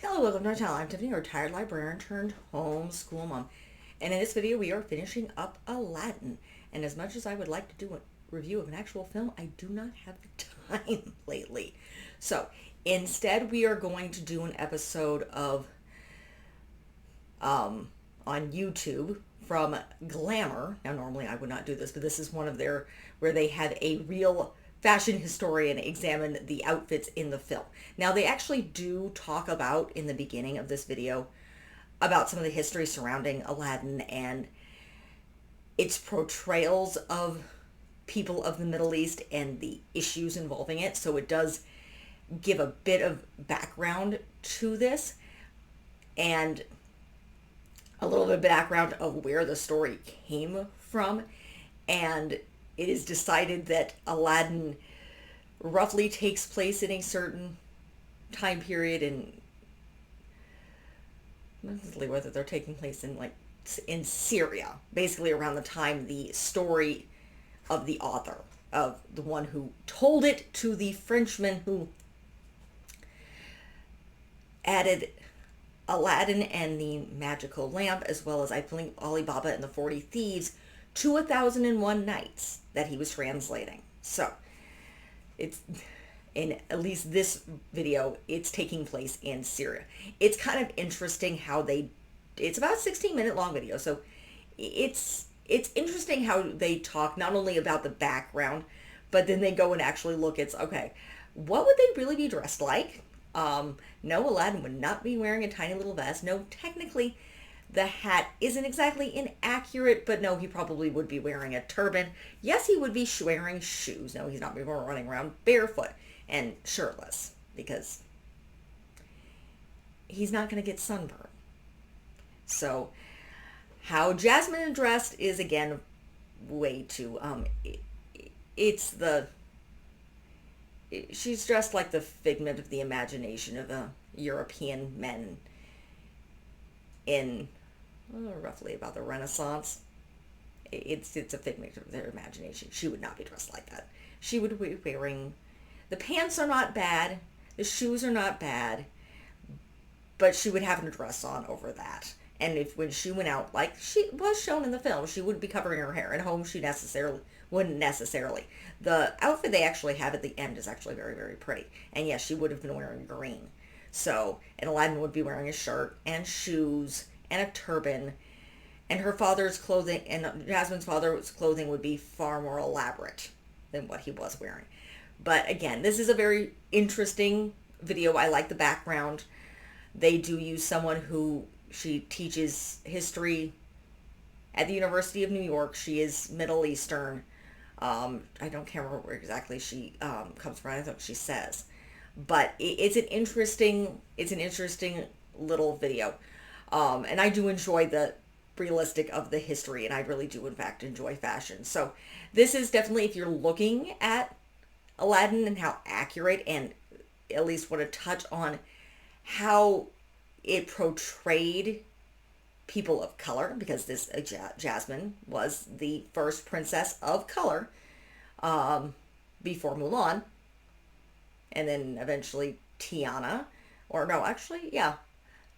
Hello, welcome to our channel. I'm Tiffany, a retired librarian turned homeschool mom. And in this video, we are finishing up Aladdin. And as much as I would like to do a review of an actual film, I do not have the time lately. So instead, we are going to do an episode of on YouTube from Glamour. Now, normally I would not do this, but this is one of their where they had a real fashion historian examine the outfits in the film. Now, they actually do talk about in the beginning of this video about some of the history surrounding Aladdin and its portrayals of people of the Middle East and the issues involving it. So it does give a bit of background to this and a little bit of background of where the story came from. And it is decided that Aladdin roughly takes place in a certain time period, and whether they're taking place in Syria, basically around the time the story of the author, of the one who told it to the Frenchman who added Aladdin and the magical lamp, as well as I believe Ali Baba and the 40 Thieves, to 1001 Nights that he was translating. So it's in at least this video, it's taking place in Syria. It's kind of interesting how it's about a 16-minute long video, so it's interesting how they talk not only about the background, but then they go and actually look at, okay, what would they really be dressed like? No, Aladdin would not be wearing a tiny little vest. No, technically the hat isn't exactly inaccurate, but no, he probably would be wearing a turban. Yes, he would be wearing shoes. No, he's not running around barefoot and shirtless because he's not going to get sunburned. So how Jasmine dressed is, again, way too, she's dressed like the figment of the imagination of European men in roughly about the Renaissance. It's a figment of their imagination. She would not be dressed like that. She would be wearing, the pants are not bad, the shoes are not bad, but she would have a dress on over that. And when she went out, like she was shown in the film, she would be covering her hair. At home, she wouldn't necessarily. The outfit they actually have at the end is actually very, very pretty. And yes, she would have been wearing green. So, and Aladdin would be wearing a shirt and shoes and a turban, and her father's clothing, and Jasmine's father's clothing would be far more elaborate than what he was wearing. But again, this is a very interesting video. I like the background. They do use someone who, she teaches history at the University of New York. She is Middle Eastern. I can't remember where exactly she comes from. I think she says. But it's an interesting little video. And I do enjoy the realistic of the history, and I really do in fact enjoy fashion. So this is definitely, if you're looking at Aladdin and how accurate, and at least want to touch on how it portrayed people of color, because this Jasmine was the first princess of color before Mulan, and then eventually Tiana, or no, actually, yeah,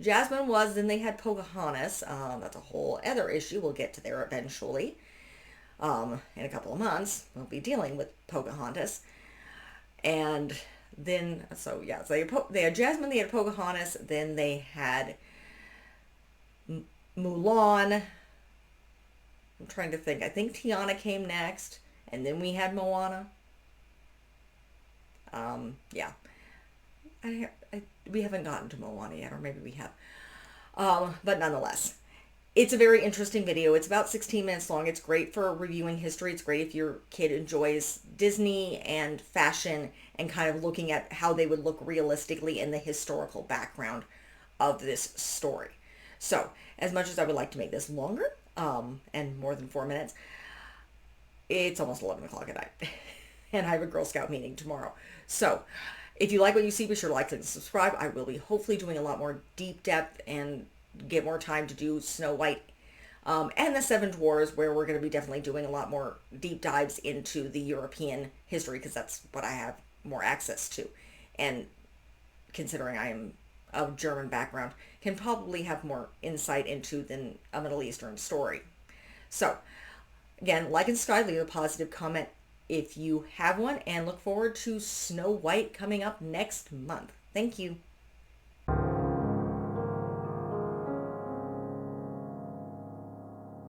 Jasmine was, then they had Pocahontas. That's a whole other issue. We'll get to there eventually. In a couple of months, we'll be dealing with Pocahontas. And then, so yeah, so they had Jasmine, they had Pocahontas, then they had Mulan. I'm trying to think. I think Tiana came next, and then we had Moana. Yeah. We haven't gotten to Moana yet, or maybe we have. But nonetheless, it's a very interesting video. It's about 16 minutes long. It's great for reviewing history. It's great if your kid enjoys Disney and fashion and kind of looking at how they would look realistically in the historical background of this story. So, as much as I would like to make this longer, and more than 4 minutes, it's almost 11 o'clock at night. And I have a Girl Scout meeting tomorrow. So, if you like what you see, be sure to like and subscribe. I will be hopefully doing a lot more deep depth and get more time to do Snow White and the Seven Dwarfs, where we're going to be definitely doing a lot more deep dives into the European history, because that's what I have more access to. And considering I am of German background can probably have more insight into than a Middle Eastern story. So, again, like and subscribe, leave a positive comment if you have one, and look forward to Snow White coming up next month. Thank you.